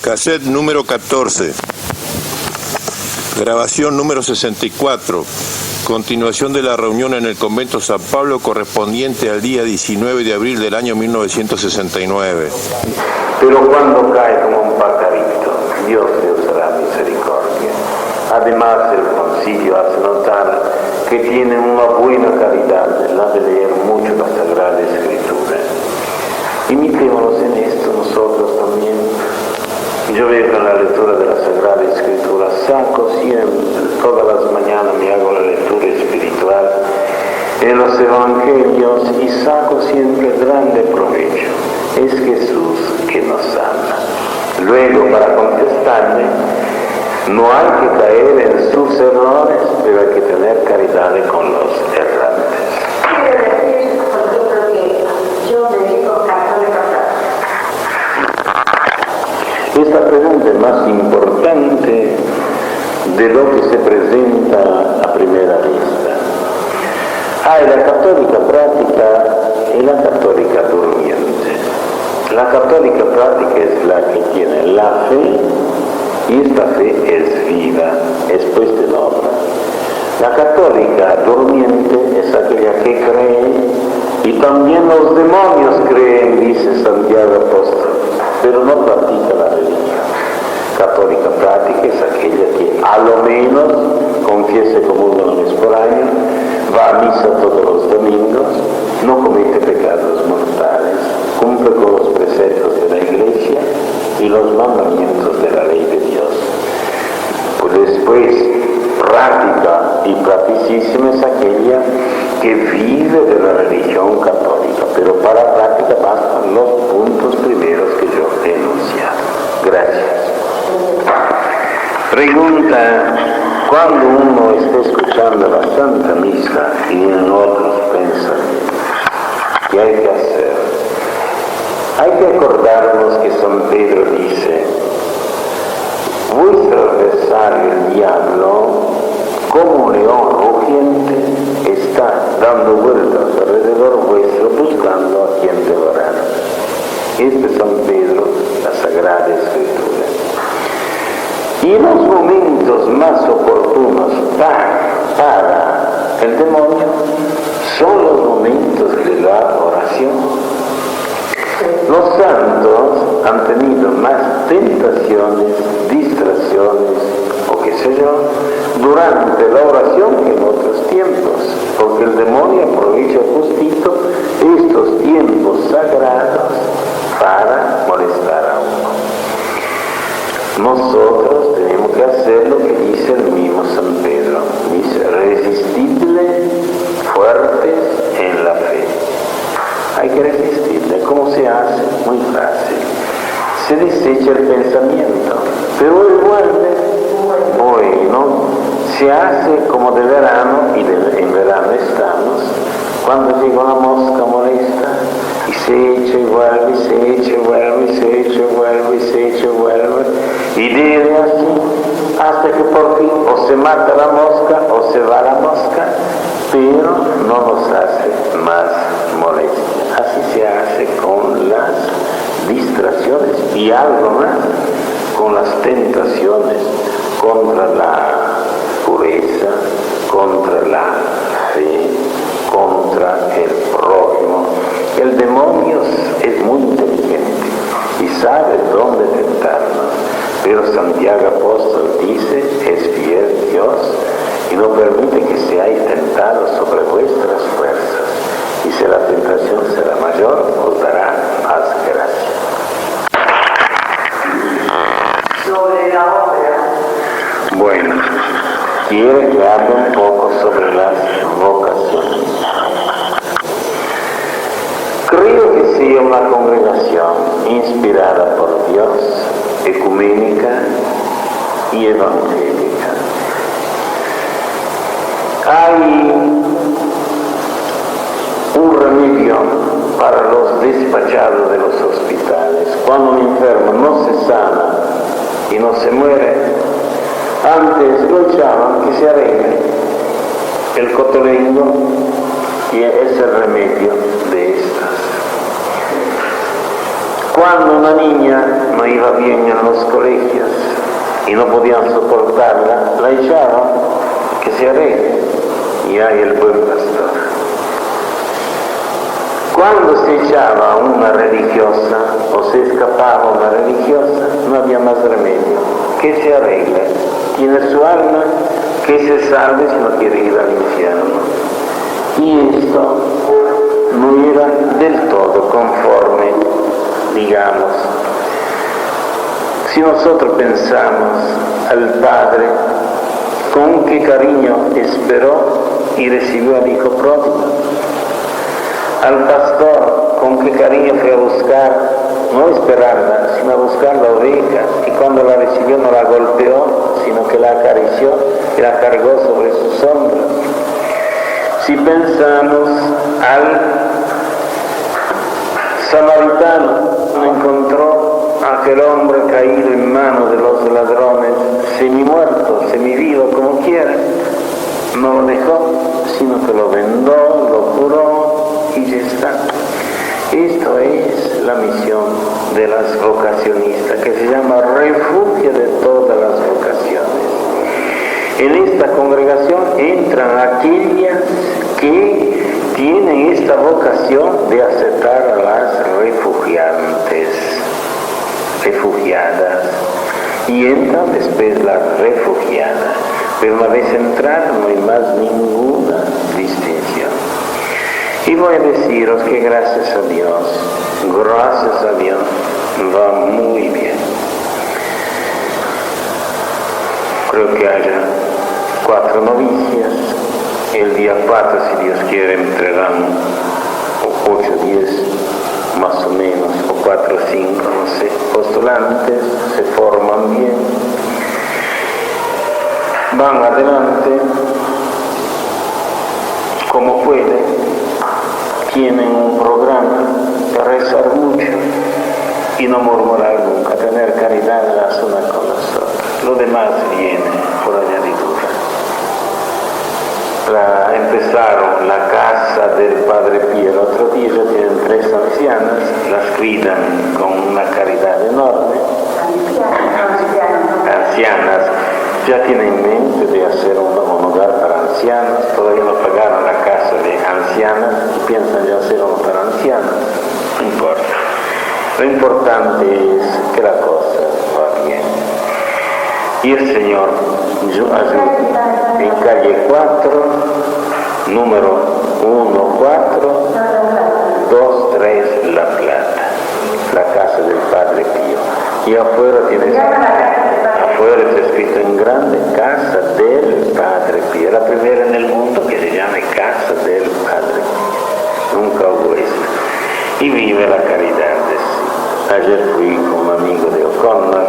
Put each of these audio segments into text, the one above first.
Cassette número 14. Grabación número 64. Continuación de la reunión en el Convento San Pablo correspondiente al día 19 de abril del año 1969. Pero cuando cae como un pajarito, Dios le usará misericordia. Además, el concilio hace notar que tiene una buena calidad la de leer mucho la Sagrada Escritura. Imitémonos en esto nosotros también. Yo veo que en la lectura de la Sagrada Escritura saco siempre, todas las mañanas me hago la lectura espiritual en los Evangelios y saco siempre grande provecho. Es Jesús que nos ama. Luego, para contestarle, no hay que caer en sus errores, pero hay que tener caridad con los errantes. Quiero decir, por ejemplo, que yo me digo católica. Esta pregunta es más importante de lo que se presenta a primera vista. Hay la católica práctica y la católica durmiente. La católica práctica es la que tiene la fe, y esta fe es viva, es puesta en obra. La católica durmiente es aquella que cree, y también los demonios creen, dice Santiago Apóstol, pero no practica la religión. Católica práctica es aquella que a lo menos confiesa como una vez por año, va a misa todos los domingos, no comete pecados mortales, cumple con los preceptos de la Iglesia y los mandamientos de la ley de Dios. Pues después, práctica y practicísima es aquella que vive de la religión católica, pero para práctica bastan los puntos primeros que yo he enunciado. Gracias. Pregunta: cuando uno está escuchando la Santa Misa y en otros pensamientos, ¿qué hay que hacer? Hay que acordarnos que San Pedro dice: vuestro adversario el diablo, como un león rugiente, está dando vueltas alrededor vuestro buscando a quien devorar. Este es San Pedro, la Sagrada Escritura. Y los momentos más oportunos para el demonio son los momentos de la oración. Los santos han tenido más tentaciones, distracciones o qué sé yo, durante la oración que en otros tiempos, porque el demonio aprovecha justito estos tiempos sagrados para molestar a uno. Nosotros tenemos que hacer lo que dice el mismo San Pedro, dice: resistidle fuertes en la fe. Hay que resistirle. ¿Cómo se hace? Muy fácil. Se desecha el pensamiento, pero él vuelve. Bueno, se hace como de verano, y en verano estamos, cuando llega una mosca molesta, y se echa y vuelve, y se echa y vuelve, y se echa y vuelve, y se echa y vuelve, y debe así, hasta que por fin o se mata la mosca o se va la mosca, pero no nos hace más molestia. Así se hace con las distracciones y algo más, con las tentaciones contra la pureza, contra la fe, contra el prójimo. El demonio es muy inteligente y sabe dónde tentarnos, pero Santiago Apóstol dice: es fiel Dios y no permite que seáis tentados sobre vuestras fuerzas, y si la tentación será mayor, os dará más gracia. Sobre la obra. Bueno, quiero que hable un poco sobre las vocaciones. Creo que sea una congregación inspirada por Dios, ecuménica y evangélica. Hay un remedio para los despachados de los hospitales. Cuando un enfermo no se sana y no se muere, antes lo echaban que se arregle el cotolengo, y es el remedio de estas. Cuando una niña no iba bien en los colegios y no podían soportarla, la echaban, que se arregle, y hay el buen pastor. Cuando se echaba una religiosa o se escapaba una religiosa, no había más remedio, que se arregle, tiene su alma, que se salve si no quiere ir al infierno. Y esto no era del todo conforme, digamos. Si nosotros pensamos al Padre, con qué cariño esperó y recibió al Hijo pródigo, al pastor, con qué cariño fue a buscar, no a esperarla, sino a buscar la oveja, y cuando la recibió no la golpeó, sino que la acarició y la cargó sobre sus hombros. Si pensamos al samaritano, encontró a aquel hombre caído en manos de los ladrones, semi-muerto, semi-vivo, como quiera, no lo dejó, sino que lo vendó, lo curó y ya está. Esto es la misión de las vocacionistas, que se llama refugio de todas las vocaciones. En esta congregación entran aquellas que tienen esta vocación de aceptar a las refugiadas, y entran después las refugiadas, pero una vez entradas no hay más ninguna distinción. Y voy a deciros que gracias a Dios, va muy bien. Creo que haya 4 novicias. El día 4, si Dios quiere, entregan 8, 10, más o menos, o 4 o 5, no sé, postulantes, se forman bien, van adelante como pueden, tienen un programa de rezar mucho y no murmurar nunca, tener caridad las unas con las otras. Lo demás viene por añadidura. Empezaron la casa del Padre Pío el otro día, ya tienen 3 ancianas, las cuidan con una caridad enorme. Ancianas, ya tienen en mente de hacer un hogar para ancianos, todavía no pagaron la casa de ancianas y piensan ya hacer uno para ancianos, no importa. Lo importante es que la cosa va bien. Y el Señor ayuda. En calle 4, número 1, 4, 2, 3, La Plata, la casa del Padre Pío. Y afuera está escrito en grande, casa del Padre Pío, la primera en el mundo que se llame casa del Padre Pío. Nunca hubo esto. Y vive la caridad de sí. Ayer fui con un amigo de O'Connor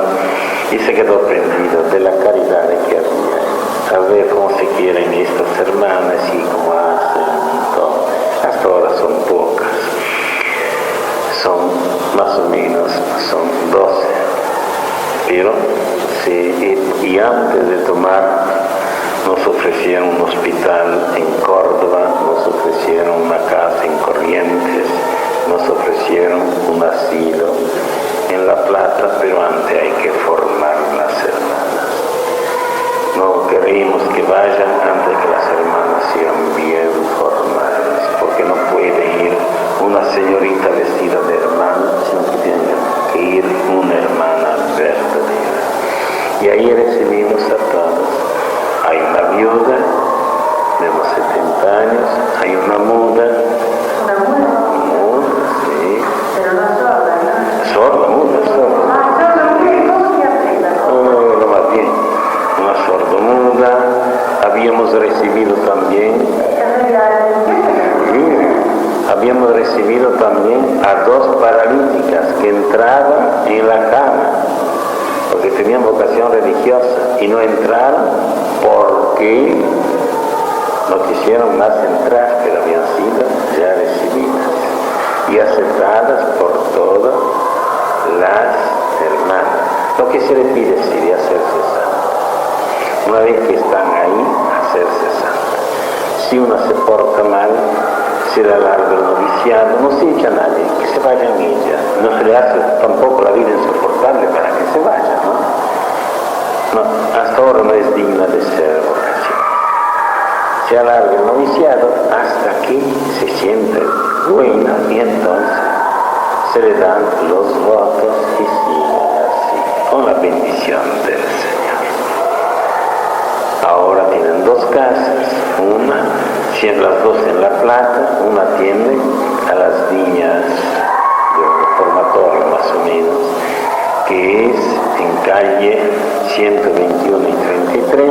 y se quedó prendido de la caridad que había. A ver cómo se quieren estas hermanas y cómo hacen todo. Hasta ahora son pocas. Son más o menos, son 12. Pero y antes de tomar nos ofrecieron un hospital en Córdoba, nos ofrecieron una casa en Corrientes, nos ofrecieron un asilo en La Plata, pero antes hay que formar las hermanas. No queremos que vayan antes que las hermanas sean bien formadas, porque no puede ir una señorita vestida de hermana, sino que tiene que ir una hermana verdadera. Y ahí recibimos a todos. Hay una viuda de unos 70 años, hay una muda. ¿Una muda? Muda, sí. Pero no sorda, ¿no? Sorda, muda, sorda. No, más bien. Una sordomuda. Habíamos recibido también a 2 paralíticas que entraban en la cama porque tenían vocación religiosa y no entraron porque no quisieron más entrar, pero habían sido ya recibidas y aceptadas por todas las hermanas. Lo que se le pide sería hacerse santa. Una vez que están ahí, hacerse santa. Si una se porta mal, se le alarga el noviciado, no se echa a nadie, que se vayan ella. No se le hace tampoco la vida insoportable para que se vaya, ¿no? No, hasta ahora no es digna de ser vocación. Se alarga el noviciado hasta que se siente buena y entonces se le dan los votos y siguen así, con la bendición del Señor. Ahora tienen dos casas, una, las dos en La Plata, una atiende a las niñas del reformatorio más o menos, que es en calle 121 y 33,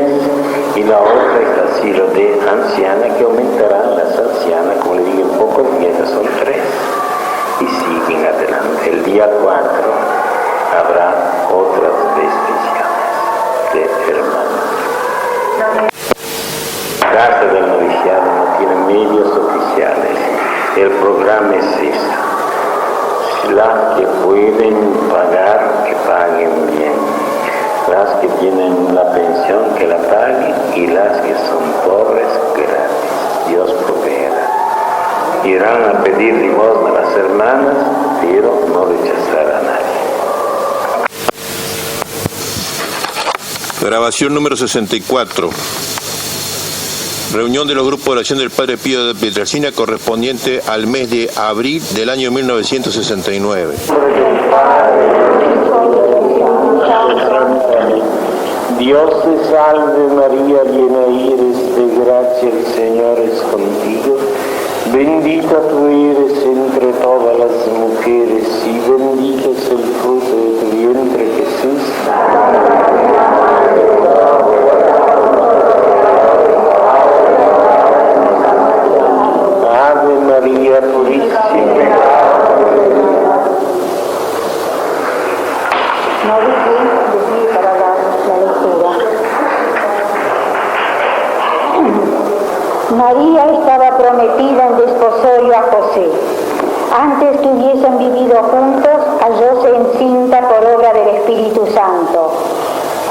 y la otra es el asilo de anciana, que aumentarán las ancianas, como le digo, un poco, y ellas son 3, y siguen adelante. El día 4 habrá otras vesticiones de hermanos. La casa del noviciado no tiene medios oficiales. El programa es eso. Las que pueden pagar, que paguen bien. Las que tienen la pensión, que la paguen. Y las que son pobres, gratis. Dios proveerá. Irán a pedir limosna a las hermanas, pero no rechazar a nadie. Grabación número 64. Reunión de los grupos de oración del Padre Pío de Pietrelcina correspondiente al mes de abril del año 1969. Dios te salve María, llena eres de gracia, el Señor es contigo. Bendita tú eres entre todas las mujeres y bendito es el fruto de tu vientre, Jesús. Ave María purísima. No dije de pie para dar la lectura. María estaba prometida en desposorio a José. Antes que hubiesen vivido juntos, hallóse encinta por obra del Espíritu Santo.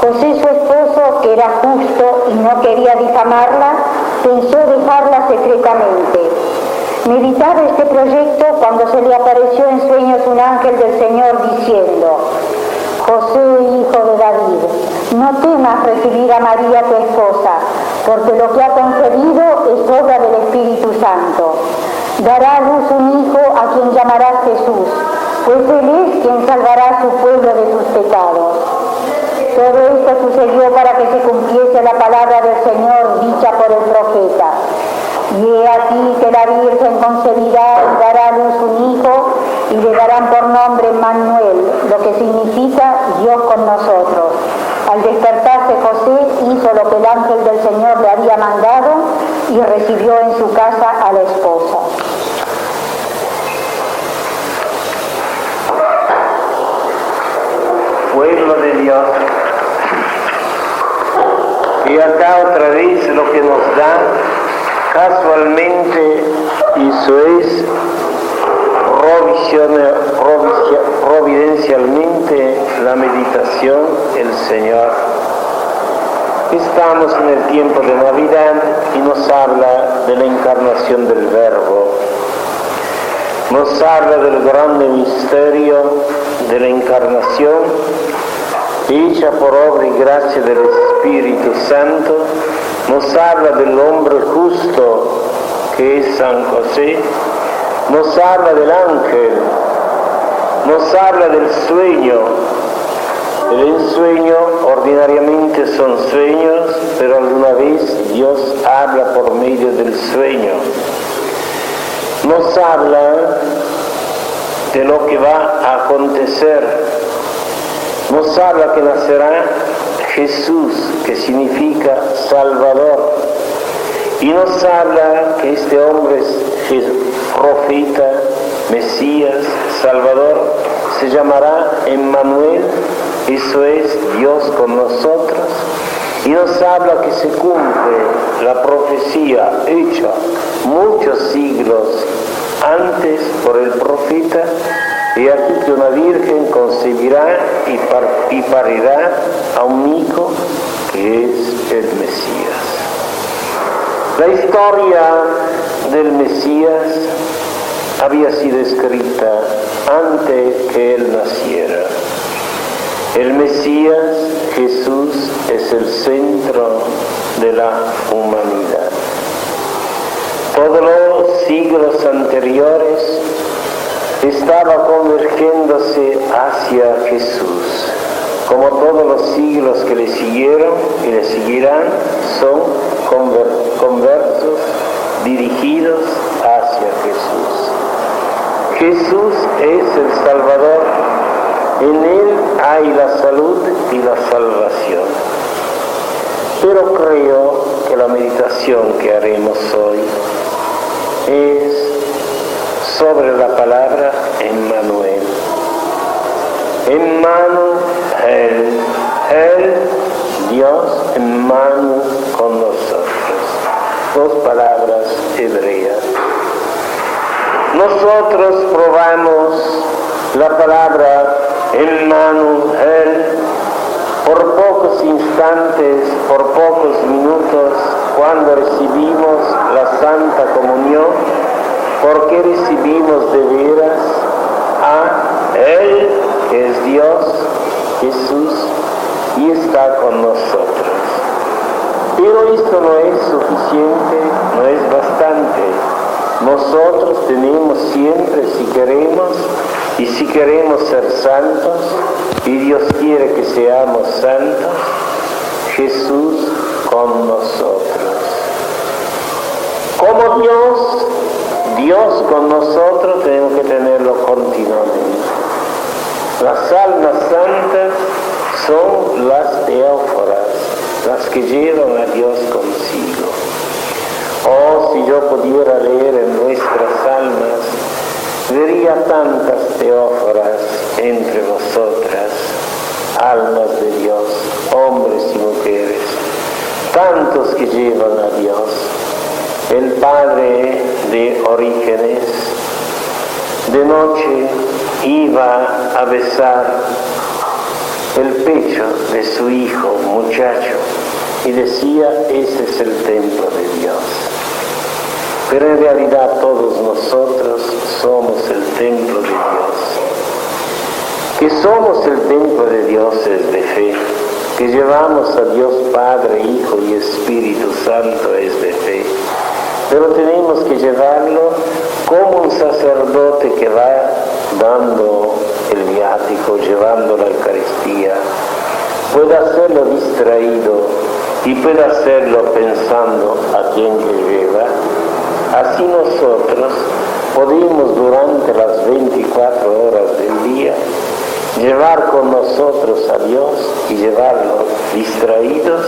José, su esposo, que era justo y no quería difamarla, pensó dejarla secretamente. Meditaba este proyecto cuando se le apareció en sueños un ángel del Señor diciendo: José, hijo de David, no temas recibir a María tu esposa, porque lo que ha concebido es obra del Espíritu Santo. Dará a luz un hijo a quien llamarás Jesús, pues él es quien salvará a su pueblo de sus pecados. Todo esto sucedió para que se cumpliese la palabra del Señor dicha por el profeta. Y he aquí que la Virgen concebirá y dará a luz un hijo, y le darán por nombre Manuel, lo que significa Dios con nosotros. Al despertarse José hizo lo que el ángel del Señor le había mandado y recibió en su casa a la esposa. Pueblo de Dios. Y acá otra vez lo que nos da casualmente, y eso es providencialmente la meditación, el Señor. Estamos en el tiempo de Navidad y nos habla de la encarnación del Verbo. Nos habla del grande misterio de la encarnación hecha por obra y gracia del Espíritu Santo. Nos habla del hombre justo que es San José, nos habla del ángel, nos habla del sueño. El ensueño ordinariamente son sueños, pero alguna vez Dios habla por medio del sueño. Nos habla de lo que va a acontecer. Nos habla que nacerá Jesús, que significa Salvador. Y nos habla que este hombre es profeta, Mesías, Salvador, se llamará Emmanuel, eso es Dios con nosotros. Y nos habla que se cumple la profecía hecha muchos siglos antes por el profeta, y aquí que una virgen concebirá y parirá a un hijo que es el Mesías. La historia del Mesías había sido escrita antes que él naciera. El Mesías, Jesús, es el centro de la humanidad. Todos los siglos anteriores estaba convergiéndose hacia Jesús, como todos los siglos que le siguieron y le seguirán son conversos dirigidos hacia Jesús. Jesús es el Salvador, en Él hay la salud y la salvación. Pero creo que la meditación que haremos hoy es sobre la palabra Emmanuel. Emmanuel, Dios, Emmanuel con nosotros. Dos palabras hebreas. Nosotros probamos la palabra Emmanuel por pocos instantes, por pocos minutos, cuando recibimos la Santa Comunión, porque recibimos de veras a Él, que es Dios, Jesús, y está con nosotros. Pero esto no es suficiente, no es bastante. Nosotros tenemos siempre, si queremos ser santos, y Dios quiere que seamos santos, Jesús con nosotros. Como Dios con nosotros, tenemos que tenerlo continuamente. Las almas santas son las teóforas, las que llevan a Dios consigo. Oh, si yo pudiera leer en nuestras almas, vería tantas teóforas entre vosotras, almas de Dios, hombres y mujeres, tantos que llevan a Dios. El padre de Orígenes, de noche iba a besar el pecho de su hijo, muchacho, y decía, ese es el templo de Dios. Pero en realidad todos nosotros somos el templo de Dios. Que somos el templo de Dios es de fe. Que llevamos a Dios Padre, Hijo y Espíritu Santo es de fe. Pero tenemos que llevarlo como un sacerdote que va dando el viático, llevando la Eucaristía. Puede hacerlo distraído y puede hacerlo pensando a quien le lleva. Así nosotros podemos durante las 24 horas del día llevar con nosotros a Dios y llevarlo distraídos,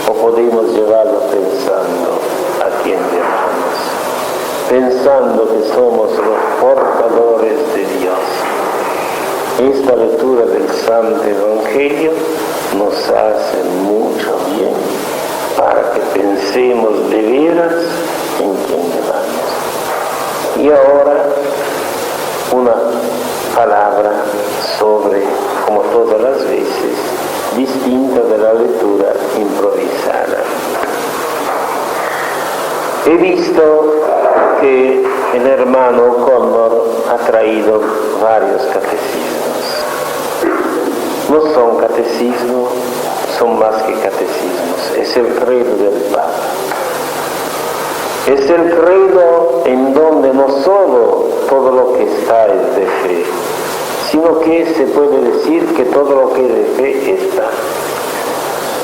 o podemos llevarlo pensando a quien llevamos, pensando que somos los portadores de Dios. Esta lectura del Santo Evangelio nos hace mucho bien para que pensemos de veras en quien llevamos. Y ahora una palabra sobre, como todas las veces, distinta de la lectura improvisada. He visto que el hermano Connor ha traído varios catecismos. No son catecismos, son más que catecismos. Es el credo del Papa. Es el credo en donde no solo todo lo que está es de fe, sino que se puede decir que todo lo que es de fe está.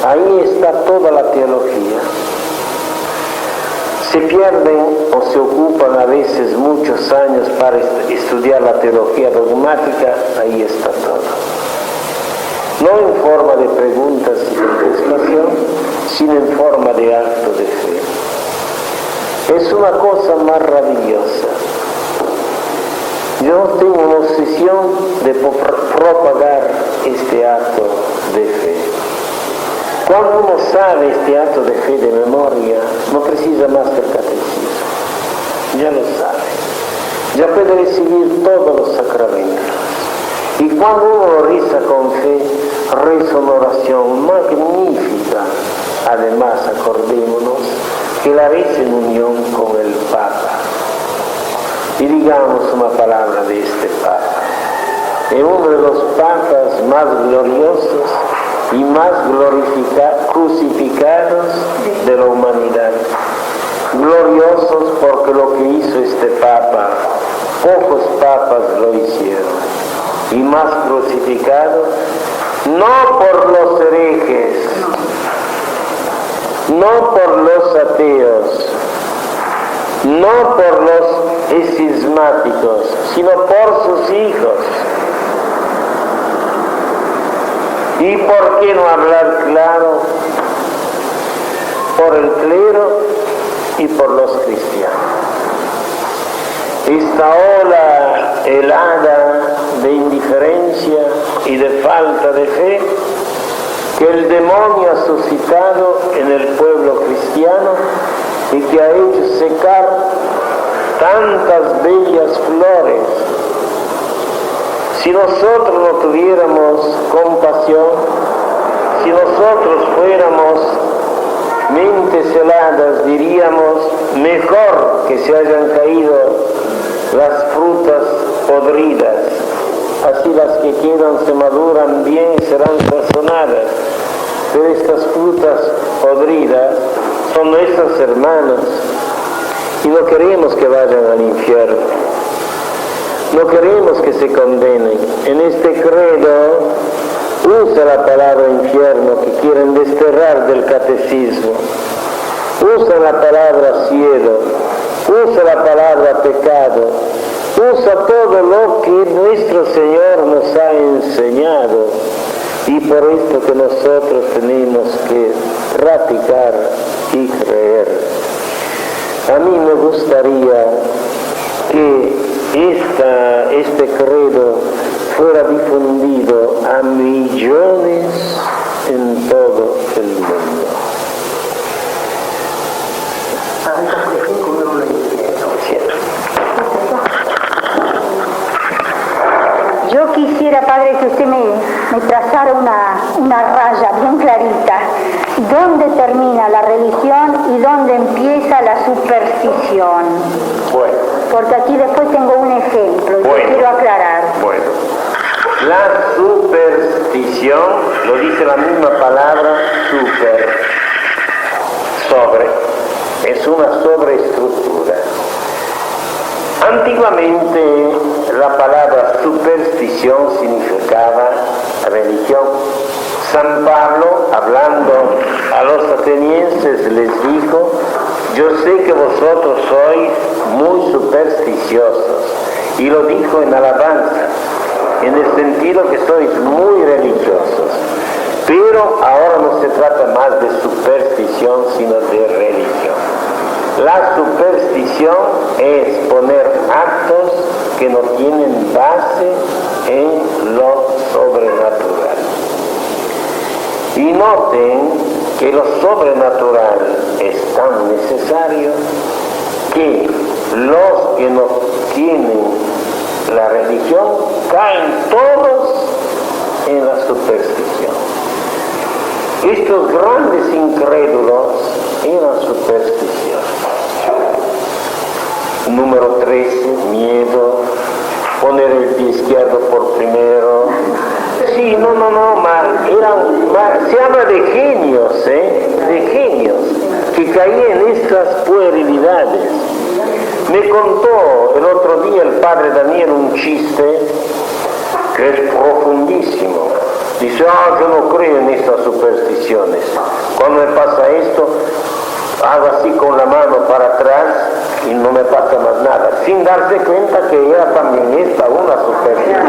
Ahí está toda la teología. Se pierden o se ocupan a veces muchos años para estudiar la teología dogmática, ahí está todo. No en forma de preguntas y contestación, sino en forma de acto de fe. Es una cosa maravillosa. Yo tengo una obsesión de propagar este acto de fe. Cuando uno sabe este acto de fe de memoria, no precisa más del catecismo. Ya lo sabe. Ya puede recibir todos los sacramentos. Y cuando uno lo reza con fe, reza una oración magnífica. Además, acordémonos que la ves en unión con el Papa. Y digamos una palabra de este Papa. Es uno de los papas más gloriosos y más crucificados de la humanidad. Gloriosos porque lo que hizo este Papa, pocos papas lo hicieron. Y más crucificados, no por los herejes, no por los ateos, no por los escismáticos, sino por sus hijos. ¿Y por qué no hablar claro? Por el clero y por los cristianos. Esta ola helada de indiferencia y de falta de fe que el demonio ha suscitado en el pueblo cristiano y que ha hecho secar tantas bellas flores. Si nosotros no tuviéramos compasión, si nosotros fuéramos mentes heladas, diríamos mejor que se hayan caído las frutas podridas, así las que quedan se maduran bien y serán sazonadas, pero estas frutas podridas son nuestras hermanas y no queremos que vayan al infierno. No queremos que se condenen. En este credo usa la palabra infierno que quieren desterrar del catecismo. Usa la palabra cielo. Usa la palabra pecado. Usa todo lo que nuestro Señor nos ha enseñado. Y por esto que nosotros tenemos que ratificar y creer. A mí me gustaría que este credo fuera difundido a millones en todo el mundo. Yo quisiera, Padre, que usted me trazara una raya bien clarita. ¿Dónde termina la religión y dónde empieza la superstición? Bueno. Porque aquí después tengo un ejemplo y quiero aclarar. Bueno, la superstición, lo dice la misma palabra, sobre, es una sobreestructura. Antiguamente la palabra superstición significaba religión. San Pablo, hablando a los atenienses, les dijo: yo sé que vosotros sois muy supersticiosos, y lo dijo en alabanza, en el sentido que sois muy religiosos, pero ahora no se trata más de superstición, sino de religión. La superstición es poner actos que no tienen base en lo sobrenatural. Y noten que lo sobrenatural es tan necesario que los que no tienen la religión caen todos en la superstición. Estos grandes incrédulos en la superstición. Número 13, miedo, poner el pie izquierdo por primero. Sí, no, se habla de genios, de genios que caían en estas puerilidades. Me contó el otro día el padre Daniel un chiste que es profundísimo. Dice: yo no creo en estas supersticiones. Cuando me pasa esto, hago así con la mano para atrás y no me pasa más nada, sin darse cuenta que era también esta una superstición.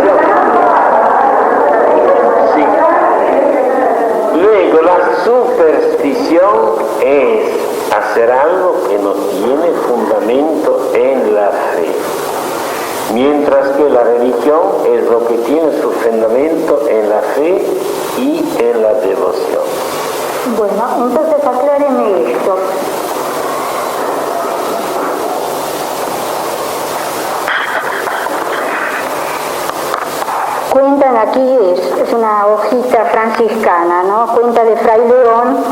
Sí. Luego, la superstición es hacer algo que no tiene fundamento en la fe, mientras que la religión es lo que tiene su fundamento en la fe y en la devoción. Bueno, entonces acláreme esto. Cuentan aquí, es una hojita franciscana, ¿no? Cuenta de Fray León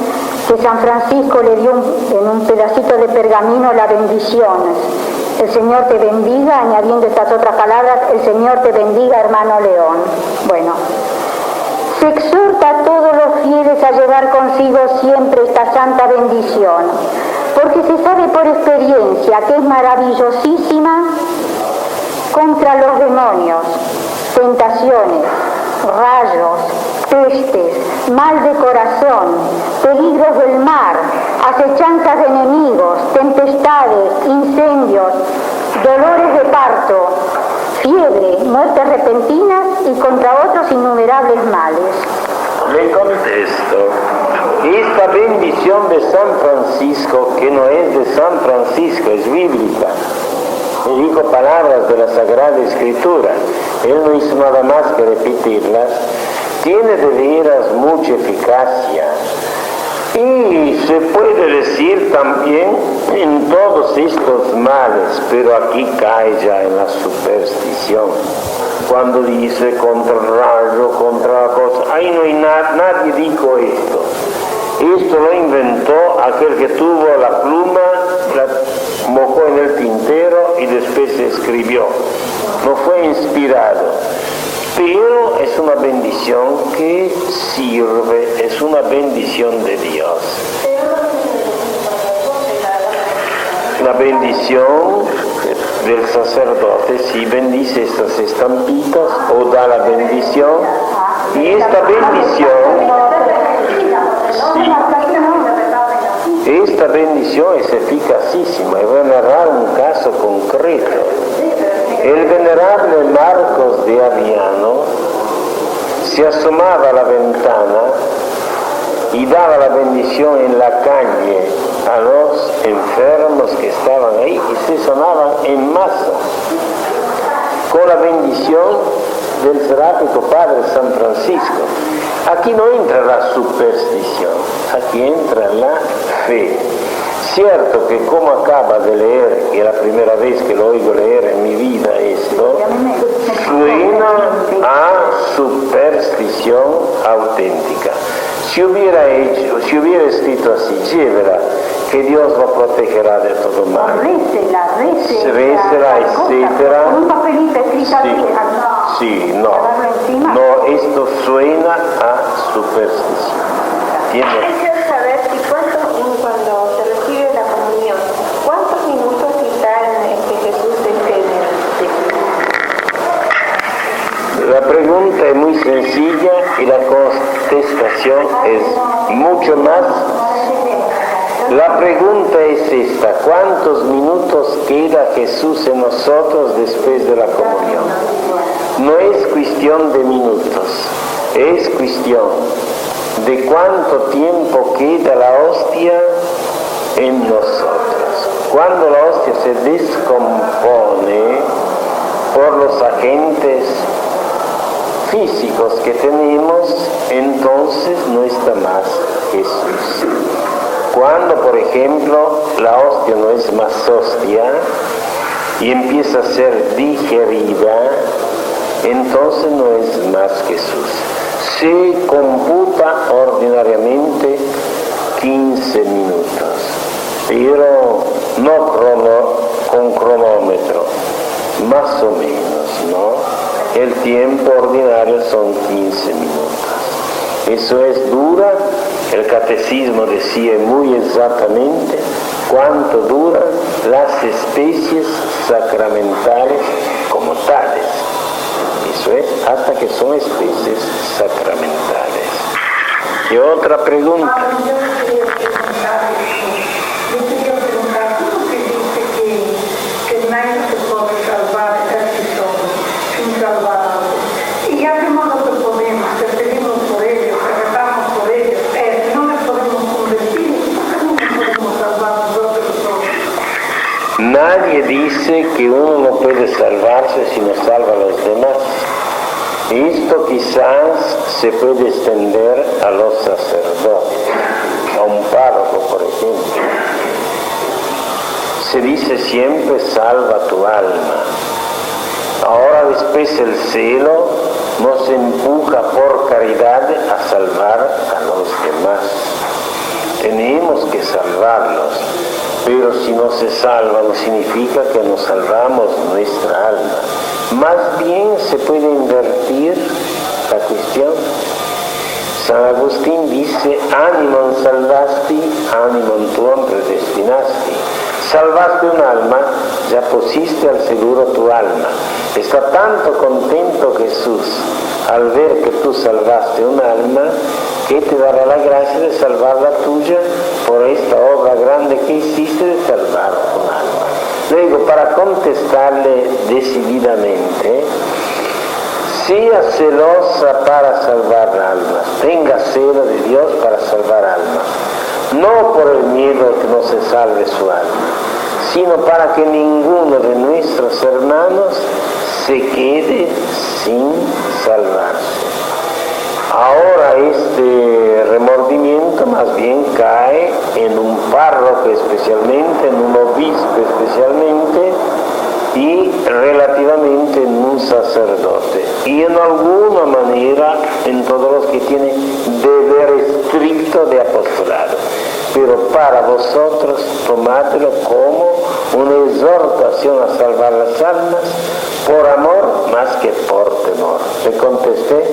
que San Francisco le dio en un pedacito de pergamino la bendición. El Señor te bendiga, añadiendo estas otras palabras, el Señor te bendiga, hermano León. Bueno, se exhorta a todos los fieles a llevar consigo siempre esta santa bendición, porque se sabe por experiencia que es maravillosísima contra los demonios, tentaciones, rayos, pestes, mal de corazón, peligros del mar, acechanzas de enemigos, tempestades, incendios, dolores de parto, fiebre, muertes repentinas y contra otros innumerables males. Le contesto, esta bendición de San Francisco, que no es de San Francisco, es bíblica. Me dijo palabras de la Sagrada Escritura, él no hizo nada más que repetirlas, tiene de veras mucha eficacia. Y se puede decir también en todos estos males, pero aquí cae ya en la superstición. Cuando dice contra el rayo, contra la cosa, ahí no hay nadie dijo esto. Esto lo inventó aquel que tuvo la pluma, la mojó en el tintero y después se escribió. No fue inspirado. Pero es una bendición que sirve, es una bendición de Dios. La bendición del sacerdote sí bendice estas estampitas o da la bendición, y esta bendición es eficacísima. Y voy a narrar un caso concreto. El venerable Marcos de Aviano se asomaba a la ventana y daba la bendición en la calle a los enfermos que estaban ahí y se sanaban en masa con la bendición del seráfico Padre San Francisco. Aquí no entra la superstición, aquí entra la fe. Cierto que como acaba de leer, y es la primera vez que lo oigo leer en mi vida esto, suena a superstición auténtica. Si hubiera escrito así, llévela, que Dios lo protegerá de todo mal. Récela, etcétera. Con un papelito escrito así. Sí, no, esto suena a superstición. ¿Entiendes? Quisiera saber si cuando se recibe la comunión, ¿cuántos minutos está Jesús La pregunta es muy sencilla y la contestación es mucho más. La pregunta es esta: ¿cuántos minutos queda Jesús en nosotros después de la comunión? No es cuestión de minutos, es cuestión de cuánto tiempo queda la hostia en nosotros. Cuando la hostia se descompone por los agentes físicos que tenemos, entonces no está más Jesús. Cuando, por ejemplo, la hostia no es más hostia y empieza a ser digerida, entonces no es más Jesús. Se computa ordinariamente 15 minutos, pero no con cronómetro, más o menos, ¿no? El tiempo ordinario son 15 minutos. Eso es dura. El catecismo decía muy exactamente cuánto duran las especies sacramentales como tales. Eso es, hasta que son especies sacramentales. Y otra pregunta. Yo quería preguntar, ¿cómo se dice que nadie se puede salvar casi solo, sin salvar a otros? Y hacemos lo que podemos, que pedimos por ellos, que rezamos por ellos, no les podemos convertir, ¿cómo podemos salvar nosotros solos? Nadie dice que uno no puede salvarse si no salva a los demás. Esto quizás se puede extender a los sacerdotes, a un párroco, por ejemplo. Se dice siempre: salva tu alma. Ahora después el cielo nos empuja por caridad a salvar a los demás. tenemos que salvarlos, pero si no se salvan no significa que no salvamos nuestra alma. Más bien se puede invertir la cuestión. San Agustín dice: animam salvasti, animam tuam predestinasti. Salvaste un alma, ya pusiste al seguro tu alma. Está tanto contento Jesús al ver que tú salvaste un alma, que te dará la gracia de salvar la tuya por esta obra grande que hiciste de salvar un alma. Luego, para contestarle decididamente, sea celosa para salvar almas, tenga celo de Dios para salvar almas, no por el miedo de que no se salve su alma, sino para que ninguno de nuestros hermanos se quede sin salvarse. Ahora este remordimiento más bien cae en un párroco especialmente, en un obispo especialmente, y relativamente en un sacerdote, y en alguna manera en todos los que tienen deber estricto de apostolado. Pero para vosotros tomádelo como una exhortación a salvar las almas, por amor más que por temor. ¿Le contesté?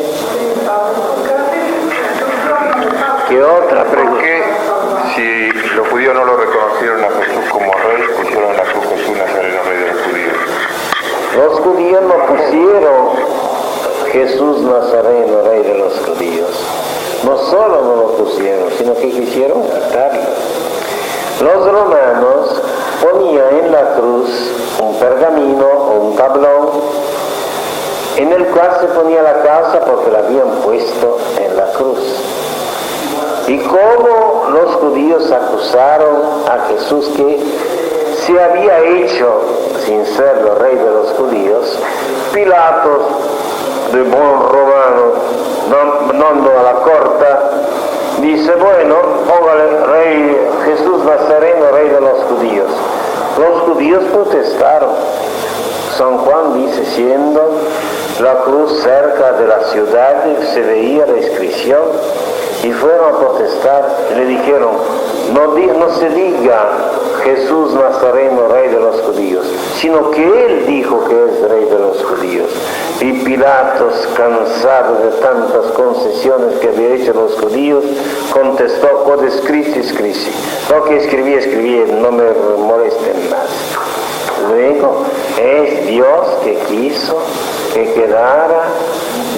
¿Qué otra pregunta? ¿Por qué, si los judíos no lo reconocieron a Jesús como rey, pusieron a su Jesús Nazareno, rey de los judíos? Los judíos no pusieron Jesús Nazareno, rey de los judíos. No solo no lo pusieron, sino que quisieron quitarlo. Los romanos ponían en la cruz un pergamino o un tablón en el cual se ponía la causa porque la habían puesto en la cruz. Y como los judíos acusaron a Jesús que se había hecho, sin serlo rey de los judíos, Pilatos, de buen romano, mandando a la corte, dice: bueno, póngale rey Jesús Nazareno, rey de los judíos. Los judíos protestaron. San Juan dice: siendo la cruz cerca de la ciudad, se veía la inscripción, y fueron a protestar, y le dijeron: no se diga Jesús Nazareno, rey de los judíos, sino que él dijo que es rey de los judíos. Y Pilatos, cansado de tantas concesiones que había hecho los judíos, contestó: quod escriti, scrisi. Lo que escribí, no me molesten más. Luego, es Dios que quiso que quedara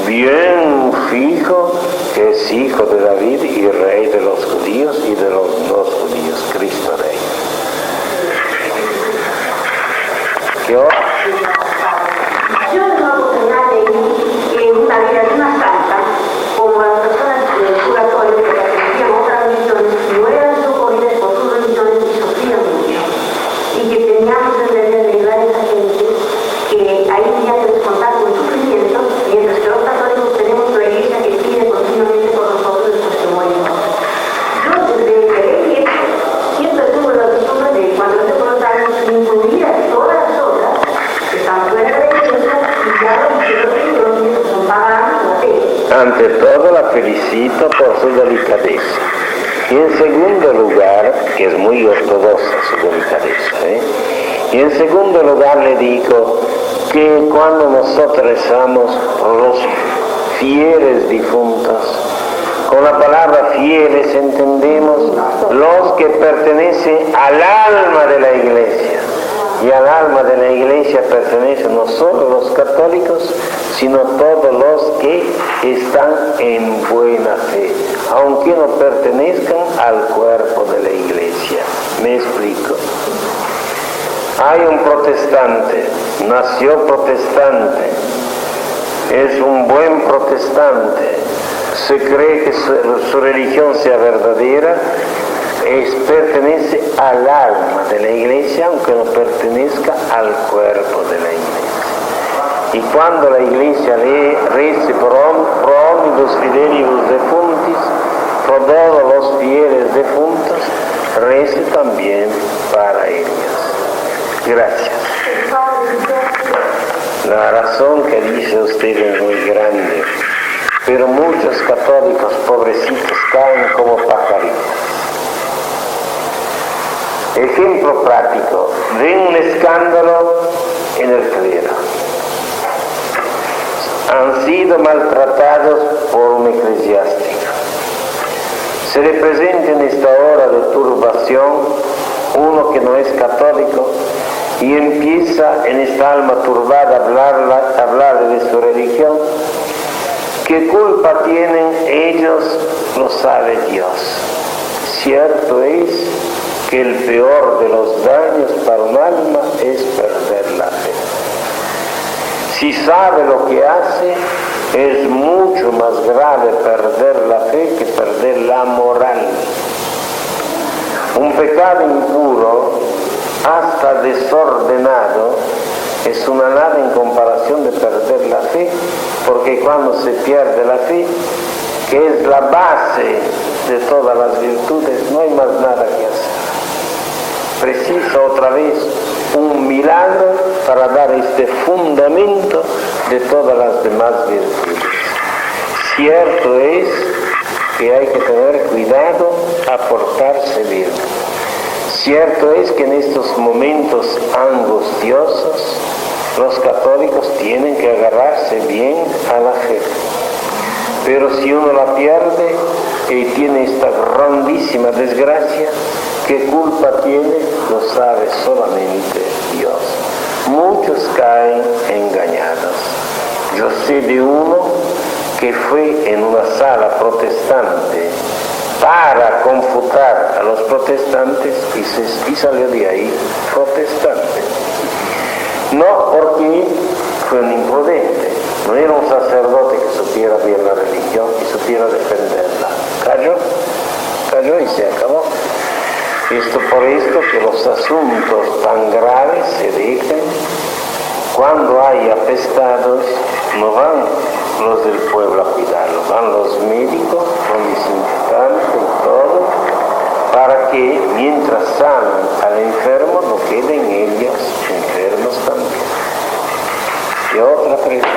bien fijo que es hijo de David y rey de los judíos y de los no judíos, Cristo Rey. ¿Qué hora? Yo tengo la oportunidad de ir una vida de una santa, como las personas del purgatorio que pertenecían a otras religiones, no eran socorridas por sus religiones y sufrían mucho. Y que teníamos que entender de ayudar a esa gente que hay días de descontar con sufrimiento, mientras que los católicos tenemos una iglesia que pide continuamente por nosotros después que morimos. Yo desde que leí esto, siempre tuve la costumbre de cuando se colocaron incluir a todas las otras que están fuera de la iglesia y ya los que son paganos o ateos. Ante todo la felicito por su delicadeza. Y en segundo lugar, que es muy ortodoxa su delicadeza, y en segundo lugar le digo que cuando nosotros rezamos por los fieles difuntos, con la palabra fieles entendemos los que pertenecen al alma de la iglesia. Y al alma de la iglesia pertenecen no solo los católicos, sino todos los que están en buena fe, aunque no pertenezcan al cuerpo de la iglesia. ¿Me explico? Hay un protestante, nació protestante, es un buen protestante, se cree que su religión sea verdadera, pertenece al alma de la iglesia, aunque no pertenezca al cuerpo de la iglesia. Y cuando la iglesia le rece pro omnibus fidelibus defuntis, por todos los fieles defuntos, rece también para ellos. Gracias. La razón que dice usted es muy grande, pero muchos católicos pobrecitos caen como pajaritos. Ejemplo práctico de un escándalo en el clero. Han sido maltratados por un eclesiástico. Se le presenta en esta hora de turbación uno que no es católico y empieza en esta alma turbada a hablarle de su religión. ¿Qué culpa tienen ellos? Lo sabe Dios. Cierto es que el peor de los daños para un alma es perder la fe. Si sabe lo que hace, es mucho más grave perder la fe que perder la moral. Un pecado impuro, hasta desordenado, es una nada en comparación de perder la fe, porque cuando se pierde la fe, que es la base de todas las virtudes, no hay más nada que hacer. Precisa otra vez un milagro para dar este fundamento de todas las demás virtudes. Cierto es que hay que tener cuidado a portarse bien. Cierto es que en estos momentos angustiosos los católicos tienen que agarrarse bien a la fe. Pero si uno la pierde y tiene esta grandísima desgracia, ¿qué culpa tiene? Lo sabe solamente Dios. Muchos caen engañados. Yo sé de uno que fue en una sala protestante para confutar a los protestantes y salió de ahí protestante. No porque fue un imprudente, no era un sacerdote que supiera bien la religión y supiera defenderla. Cayó y se acabó. Esto por esto que los asuntos tan graves se dejan. Cuando hay apestados, no van los del pueblo a cuidarlos, van los médicos con desinfectante y todo, para que mientras sanan al enfermo no queden ellos enfermos también. Y otra pregunta.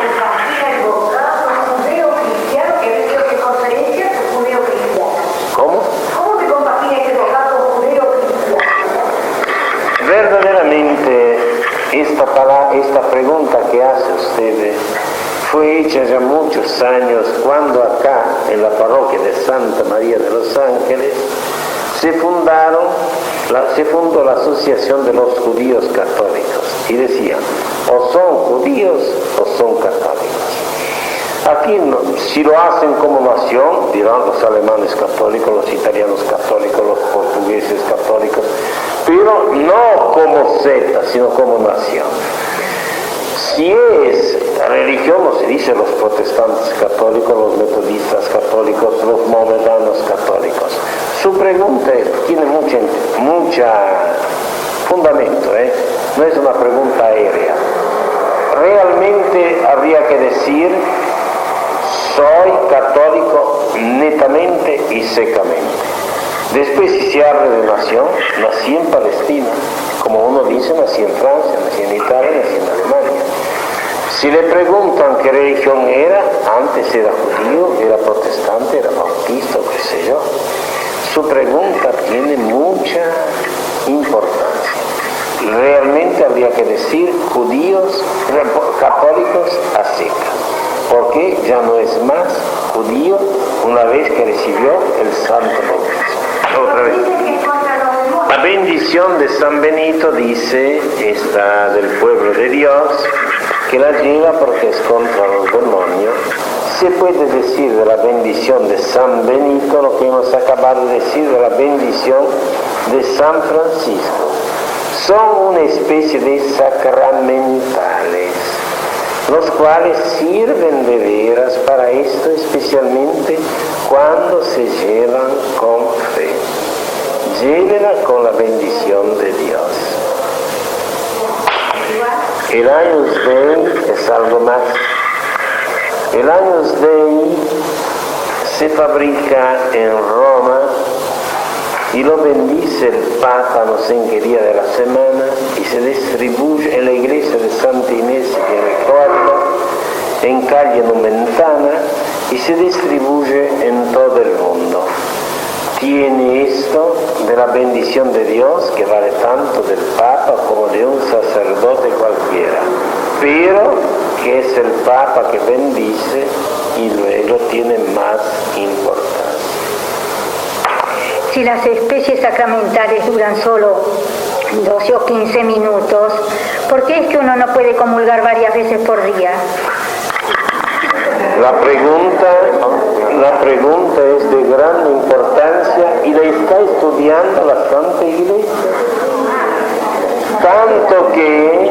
¿Cómo? ¿Cómo se compagina este vocablo judeo-cristiano? Verdaderamente esta pregunta que hace usted fue hecha ya muchos años cuando acá en la parroquia de Santa María de los Ángeles se fundó la Asociación de los Judíos Católicos y decían, o son judíos o son católicos. Aquí no, si lo hacen como nación, dirán los alemanes católicos, los italianos católicos, los portugueses católicos, pero no como secta, sino como nación. Si es religión, no se dice los protestantes católicos, los metodistas católicos, los mohamedanos católicos. Su pregunta tiene mucho fundamento, no es una pregunta aérea. Realmente habría que decir, soy católico netamente y secamente. Después, si se habla de nación, nací en Palestina, como uno dice, nací en Francia, nací en Italia, nací en Alemania. Si le preguntan qué religión era, antes era judío, era protestante, era bautista, qué sé yo. Su pregunta tiene mucha importancia. Realmente habría que decir judíos, católicos a secas, porque ya no es más judío una vez que recibió el santo bautismo. Otra vez. La bendición de San Benito dice, esta del pueblo de Dios, que la lleva porque es contra los demonios. Se puede decir de la bendición de San Benito lo que hemos acabado de decir de la bendición de San Francisco. Son una especie de sacramentales, los cuales sirven de veras para esto, especialmente cuando se llevan con fe. Llévenla con la bendición de Dios. El Agnus Dei es algo más. El Agnus Dei se fabrica en Roma y lo bendice el Papa no sé en qué día de la semana y se distribuye en la iglesia de Santa Inés de Córdoba, en calle Nomentana, y se distribuye en todo el mundo. Tiene esto eso de la bendición de Dios, que vale tanto del Papa como de un sacerdote cualquiera, pero que es el Papa que bendice y luego tiene más importancia. Si las especies sacramentales duran solo 12 o 15 minutos, ¿por qué es que uno no puede comulgar varias veces por día? La pregunta es de gran importancia y la está estudiando la Santa Iglesia. Tanto que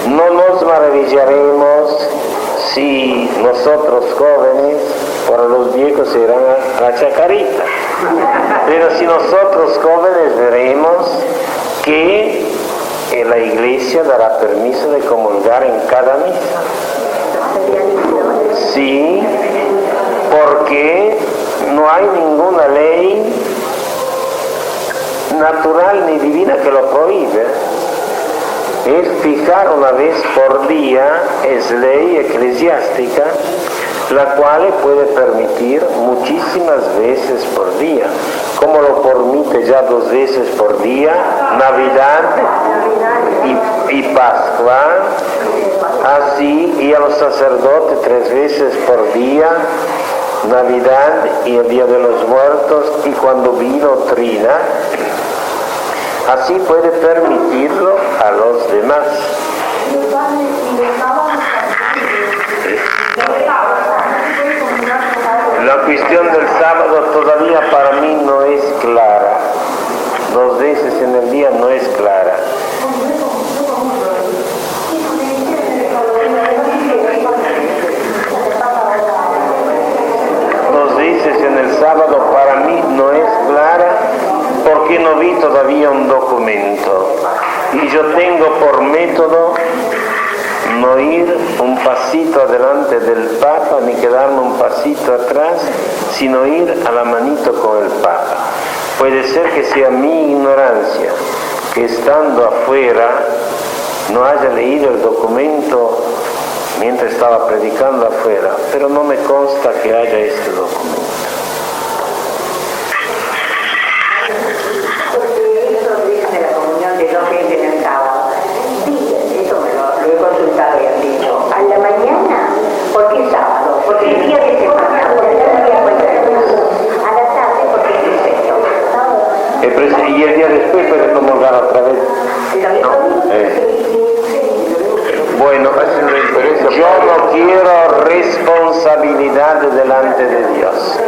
no nos maravillaremos si nosotros jóvenes, para los viejos será la chacarita. Pero si nosotros jóvenes veremos que la Iglesia dará permiso de comulgar en cada misa. Sí, porque no hay ninguna ley natural ni divina que lo prohíbe. Es fijar una vez por día, es ley eclesiástica, la cual puede permitir muchísimas veces por día, como lo permite ya 2 veces por día, Navidad y Pascua, así, y a los sacerdotes 3 veces por día, Navidad y el Día de los Muertos, y cuando vino Trina, así puede permitirlo a los demás. La cuestión del sábado todavía para mí no es clara. 2 veces en el día no es clara. En el sábado para mí no es clara porque no vi todavía un documento y yo tengo por método no ir un pasito adelante del Papa ni quedarme un pasito atrás, sino ir a la manito con el Papa. Puede ser que sea mi ignorancia que estando afuera no haya leído el documento mientras estaba predicando afuera, pero no me consta que haya este documento. A la mañana, ¿por qué sábado? Porque el día de semana, a la tarde, porque es precepto. Y el día después puede comulgar otra vez. Bueno, yo no quiero responsabilidad delante de Dios.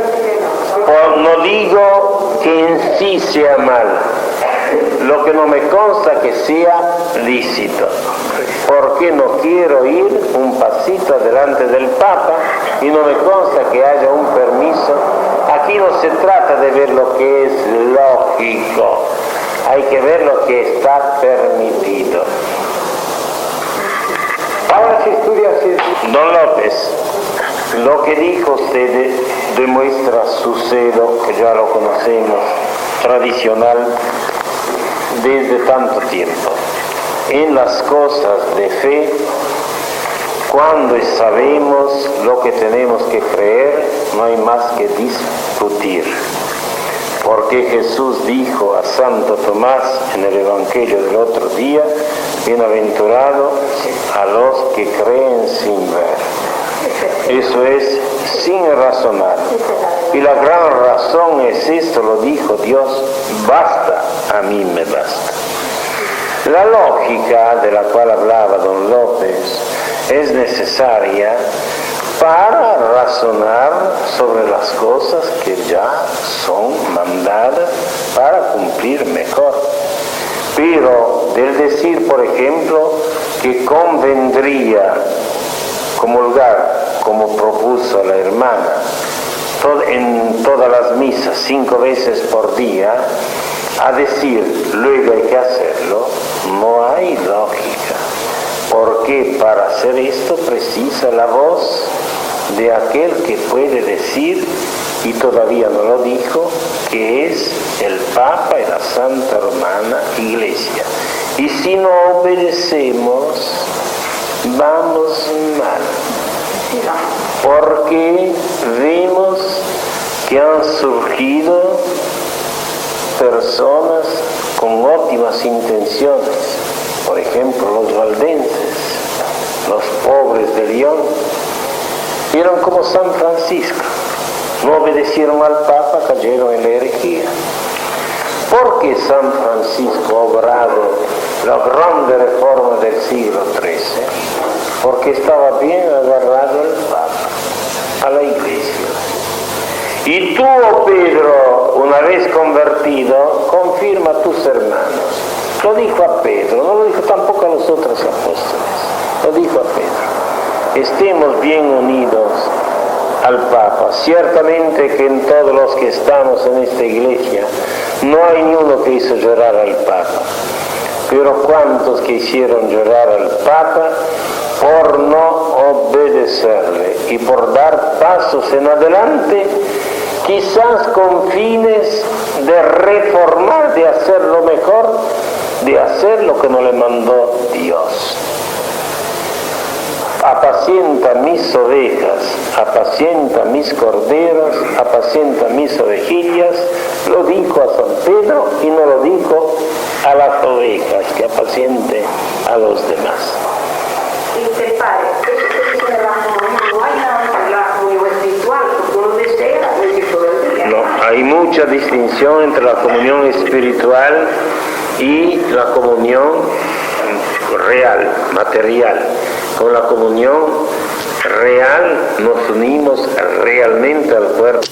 No digo que en sí sea mal, lo que no me consta que sea lícito. Porque no quiero ir un pasito adelante del Papa y no me consta que haya un permiso. Aquí no se trata de ver lo que es lógico, hay que ver lo que está permitido. Ahora se estudia así. Don López, lo que dijo usted demuestra su celo, que ya lo conocemos, tradicional, desde tanto tiempo. En las cosas de fe, cuando sabemos lo que tenemos que creer, no hay más que discutir. Porque Jesús dijo a Santo Tomás en el Evangelio del otro día, bienaventurado a los que creen sin ver. Eso es sin razonar. Y la gran razón es esto, lo dijo Dios, basta, a mí me basta. La lógica de la cual hablaba don López es necesaria para razonar sobre las cosas que ya son mandadas para cumplir mejor. Pero del decir, por ejemplo, que convendría comulgar, como propuso la hermana, en todas las misas 5 veces por día, a decir luego hay que hacerlo, no hay lógica, porque para hacer esto precisa la voz de aquel que puede decir, y todavía no lo dijo, que es el Papa y la Santa Romana Iglesia. Y si no obedecemos, vamos mal, porque vemos que han surgido personas con óptimas intenciones, por ejemplo los valdenses, los pobres de León, vieron como San Francisco, no obedecieron al Papa, cayeron en la herejía. ¿Por qué San Francisco ha obrado la grande reforma del siglo XIII? Porque estaba bien agarrado al Papa, a la Iglesia. Y tú, oh Pedro, una vez convertido, confirma a tus hermanos. Lo dijo a Pedro, no lo dijo tampoco a los otros apóstoles, lo dijo a Pedro. Estemos bien unidos al Papa. Ciertamente que en todos los que estamos en esta iglesia no hay ni uno que hizo llorar al Papa, pero cuántos que hicieron llorar al Papa por no obedecerle y por dar pasos en adelante, quizás con fines de reformar, de hacer lo mejor, de hacer lo que no le mandó Dios. Apacienta mis ovejas, apacienta mis corderos, apacienta mis ovejillas, lo dijo a San Pedro y no lo dijo a las ovejas, que apaciente a los demás. Padre, no hay la comunión espiritual, porque uno desea decir todo el día. No, hay mucha distinción entre la comunión espiritual y la comunión real, material. Con la comunión real nos unimos realmente al cuerpo.